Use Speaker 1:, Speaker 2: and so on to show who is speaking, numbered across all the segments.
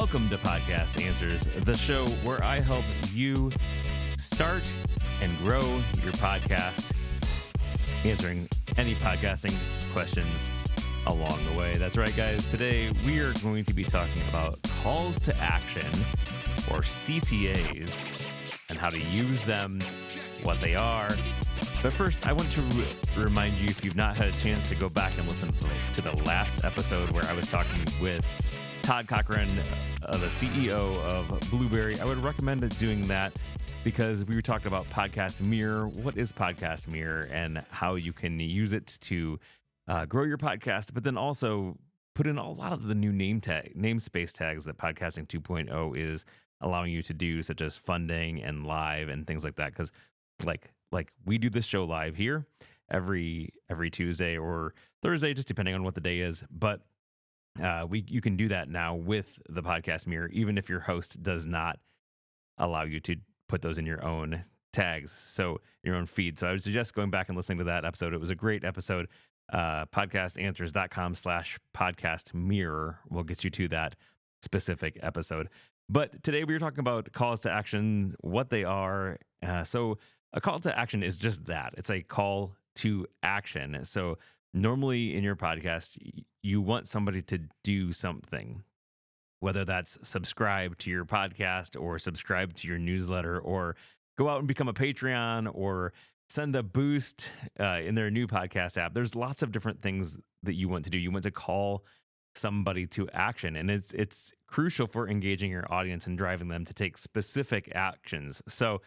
Speaker 1: Welcome to Podcast Answers, the show where I help you start and grow your podcast, answering any podcasting questions along the way. That's right, guys. Today, we are going to be talking about calls to action, or CTAs, and how to use them, what they are. But first, I want to remind you, if you've not had a chance to go back and listen to the last episode where I was talking with Todd Cochran, the CEO of Blubrry, I would recommend doing that because we were talking about Podcast Mirror. What is Podcast Mirror and how you can use it to grow your podcast, but then also put in a lot of the new namespace tags that Podcasting 2.0 is allowing you to do, such as funding and live and things like that. Because like we do this show live here every Tuesday or Thursday, just depending on what the day is. But you can do that now with the Podcast Mirror, even if your host does not allow you to put those in your own tags, so your own feed. So I would suggest going back and listening to that episode. It was a great episode. Podcastanswers.com/podcast mirror will get you to that specific episode. But today we were talking about calls to action, what they are. So a call to action is just that. It's a call to action. So normally in your podcast, you want somebody to do something, whether that's subscribe to your podcast or subscribe to your newsletter or go out and become a Patreon or send a boost in their new podcast app. There's lots of different things that you want to do. You want to call somebody to action, and it's crucial for engaging your audience and driving them to take specific actions. So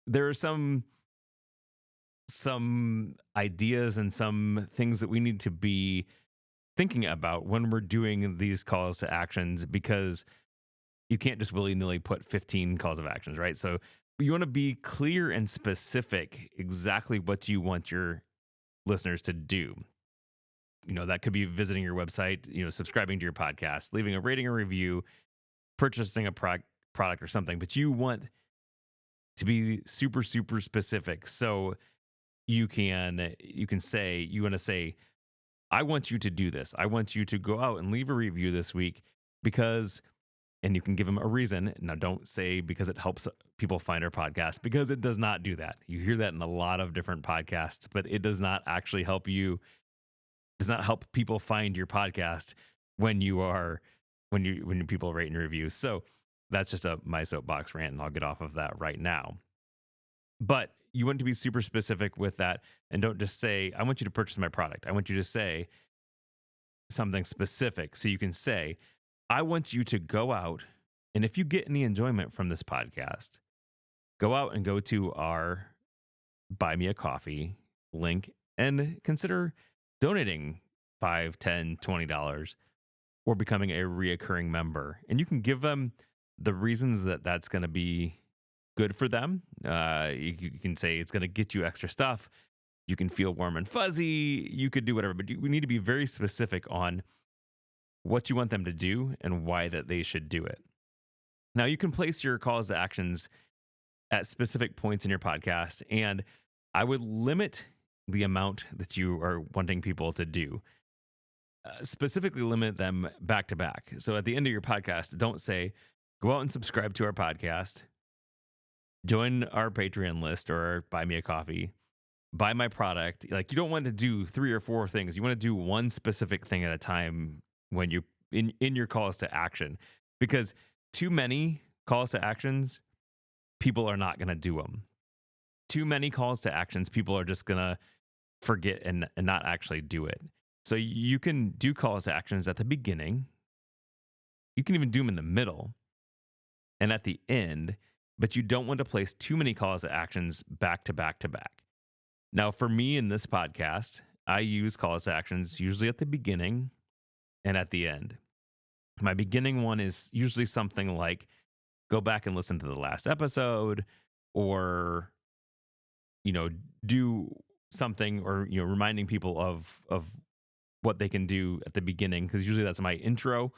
Speaker 1: there are some ideas and some things that we need to be thinking about when we're doing these calls to actions, because you can't just willy-nilly put 15 calls of actions, right? So you want to be clear and specific exactly what you want your listeners to do. You know, that could be visiting your website, subscribing to your podcast, leaving a rating or review, purchasing a product or something, but you want to be super, super specific. So you want to say, I want you to do this. I want you to go out and leave a review this week because, and you can give them a reason. Now, don't say because it helps people find our podcast, because it does not do that. You hear that in a lot of different podcasts, but it does not actually help you. Does not help people find your podcast when people rate and review. So that's just my soapbox rant, and I'll get off of that right now. But you want to be super specific with that, and don't just say, I want you to purchase my product. I want you to say something specific. So you can say, I want you to go out, and if you get any enjoyment from this podcast, go out and go to our Buy Me a Coffee link and consider donating $5, $10, $20 or becoming a reoccurring member. And you can give them the reasons that that's going to be good for them. You can say it's going to get you extra stuff. You can feel warm and fuzzy. You could do whatever, but we need to be very specific on what you want them to do and why that they should do it. Now, you can place your calls to actions at specific points in your podcast, and I would limit the amount that you are wanting people to do. Specifically limit them back to back. So at the end of your podcast, don't say, go out and subscribe to our podcast, join our Patreon list or buy me a coffee, buy my product. Like, you don't want to do 3 or 4 things. You want to do one specific thing at a time when you in your calls to action, because too many calls to actions, people are not going to do them. Too many calls to actions, people are just going to forget and not actually do it. So you can do calls to actions at the beginning. You can even do them in the middle and at the end, but you don't want to place too many calls to actions back to back to back. Now, for me in this podcast, I use calls to actions usually at the beginning and at the end. My beginning one is usually something like, go back and listen to the last episode, or, do something, or, reminding people of what they can do at the beginning, because usually that's my intro.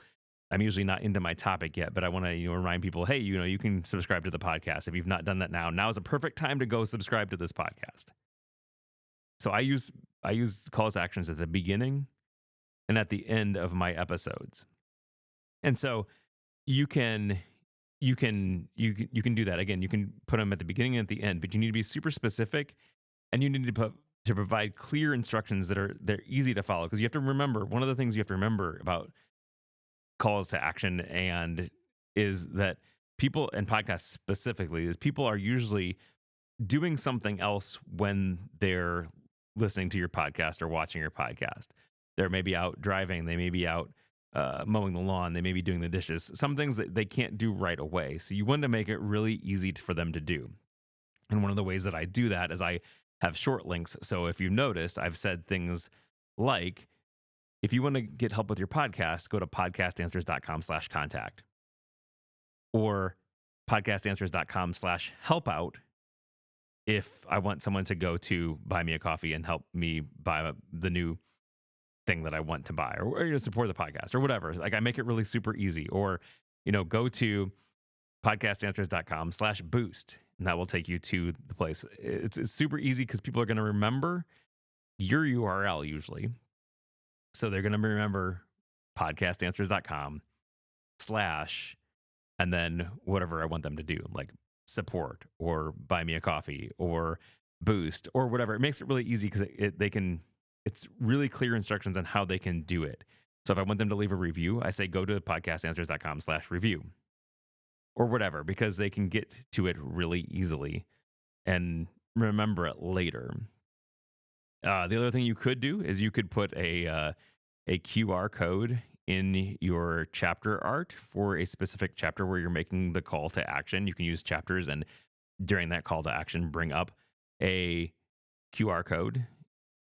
Speaker 1: I'm usually not into my topic yet, but I want to remind people, hey, you can subscribe to the podcast. If you've not done that now is a perfect time to go subscribe to this podcast. So I use calls to actions at the beginning and at the end of my episodes. And so you can you can do that. Again, you can put them at the beginning and at the end, but you need to be super specific, and you need to provide clear instructions that are they're easy to follow, because you have to remember, one of the things you have to remember about calls to action and is that people, and podcasts specifically, is people are usually doing something else when they're listening to your podcast or watching your podcast. They're maybe out driving, they may be out mowing the lawn, they may be doing the dishes, some things that they can't do right away. So you want to make it really easy for them to do. And one of the ways that I do that is I have short links. So if you've noticed, I've said things like, if you want to get help with your podcast, go to podcastanswers.com/contact or podcastanswers.com/help out if I want someone to go to buy me a coffee and help me buy the new thing that I want to buy, or support the podcast or whatever. Like, I make it really super easy. Or, go to podcastanswers.com/boost, and that will take you to the place. It's super easy because people are going to remember your URL usually. So they're going to remember podcastanswers.com/ and then whatever I want them to do, like support or buy me a coffee or boost or whatever. It makes it really easy because it's really clear instructions on how they can do it. So if I want them to leave a review, I say go to podcastanswers.com/review or whatever, because they can get to it really easily and remember it later. The other thing you could do is you could put a QR code in your chapter art for a specific chapter where you're making the call to action. You can use chapters, and during that call to action, bring up a QR code.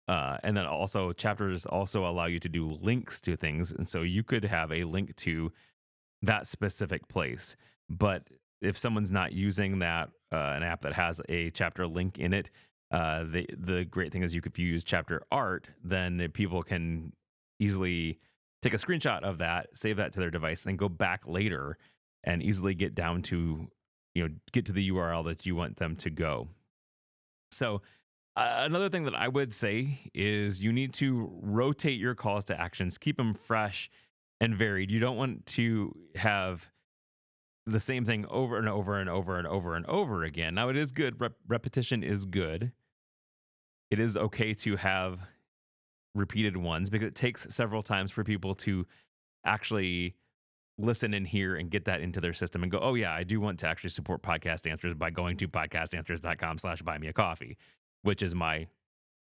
Speaker 1: And then also, chapters also allow you to do links to things. And so you could have a link to that specific place. But if someone's not using that, an app that has a chapter link in it, the great thing is if you use chapter art, then people can easily take a screenshot of that, save that to their device, and then go back later and easily get down to, get to the URL that you want them to go. So another thing that I would say is you need to rotate your calls to actions, keep them fresh and varied. You don't want to have the same thing over and over and over and over and over again. Now, it is good. Repetition is good. It is okay to have repeated ones because it takes several times for people to actually listen and hear and get that into their system and go, oh yeah, I do want to actually support Podcast Answers by going to podcastanswers.com/buy me a coffee, which is my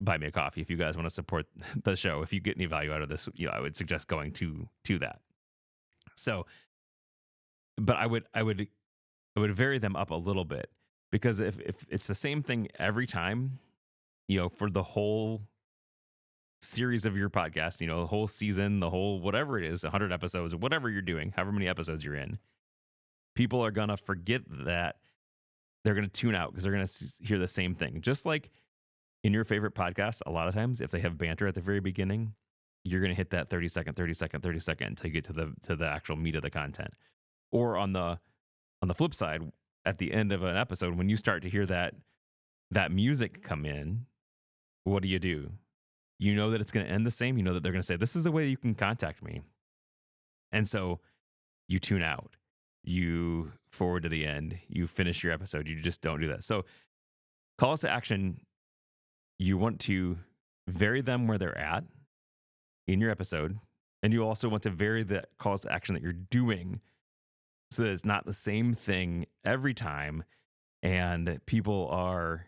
Speaker 1: buy me a coffee. If you guys want to support the show, if you get any value out of this, I would suggest going to that. So, but I would vary them up a little bit, because if it's the same thing every time, for the whole series of your podcast, the whole season, the whole whatever it is, 100 episodes, whatever you're doing, however many episodes you're in, people are going to forget that. They're going to tune out because they're going to hear the same thing. Just like in your favorite podcast, a lot of times if they have banter at the very beginning, you're going to hit that 30-second until you get to the actual meat of the content. Or on the flip side, at the end of an episode, when you start to hear that music come in, what do? You know that it's going to end the same. You know that they're going to say, this is the way you can contact me. And so you tune out, you forward to the end, you finish your episode. You just don't do that. So calls to action, you want to vary them where they're at in your episode. And you also want to vary the calls to action that you're doing so that it's not the same thing every time. And people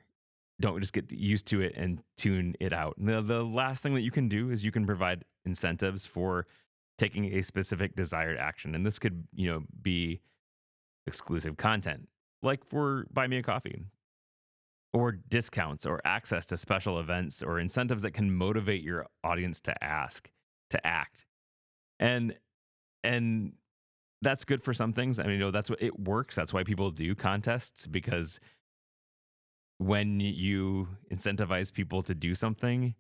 Speaker 1: don't just get used to it and tune it out. And the last thing that you can do is you can provide incentives for taking a specific desired action. And this could, be exclusive content, like for Buy Me a Coffee, or discounts or access to special events, or incentives that can motivate your audience to act. And that's good for some things. I mean, that's what it works. That's why people do contests, because when you incentivize people to do something,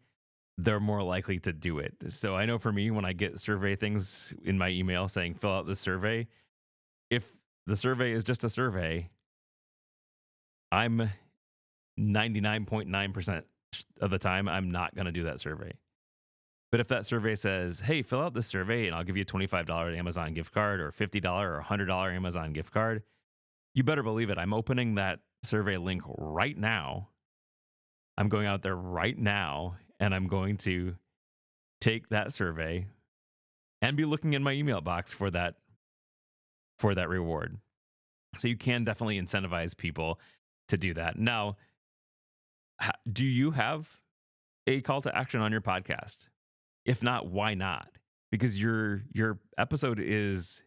Speaker 1: they're more likely to do it. So I know for me, when I get survey things in my email saying fill out this survey, if the survey is just a survey, I'm 99.9% of the time I'm not going to do that survey. But if that survey says, hey, fill out this survey and I'll give you a $25 Amazon gift card or $50 or $100 Amazon gift card, you better believe it. I'm opening that survey link right now. I'm going out there right now and I'm going to take that survey and be looking in my email box for that reward. So you can definitely incentivize people to do that. Now, do you have a call to action on your podcast? If not, why not? Because your episode is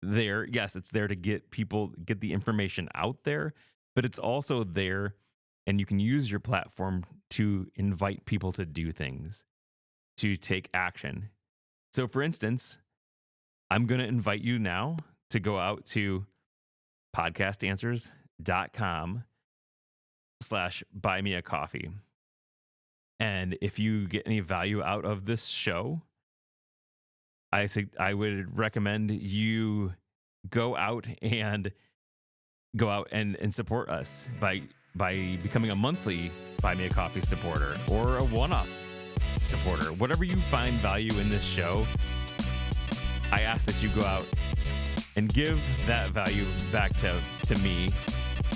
Speaker 1: there. Yes, it's there to get the information out there, but it's also there and you can use your platform to invite people to do things, to take action. So for instance, I'm going to invite you now to go out to podcastanswers.com/buymeacoffee. And if you get any value out of this show, I would recommend you go out and support us by becoming a monthly Buy Me a Coffee supporter or a one-off supporter. Whatever you find value in this show, I ask that you go out and give that value back to me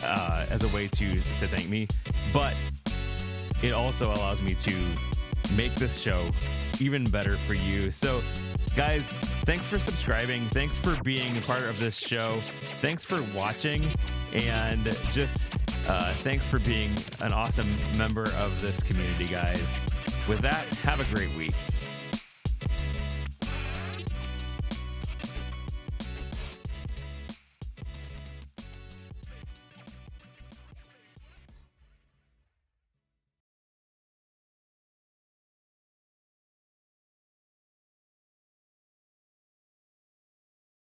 Speaker 1: as a way to thank me. But it also allows me to make this show even better for you. So, guys, thanks for subscribing. Thanks for being a part of this show. Thanks for watching. And just thanks for being an awesome member of this community, guys. With that, have a great week.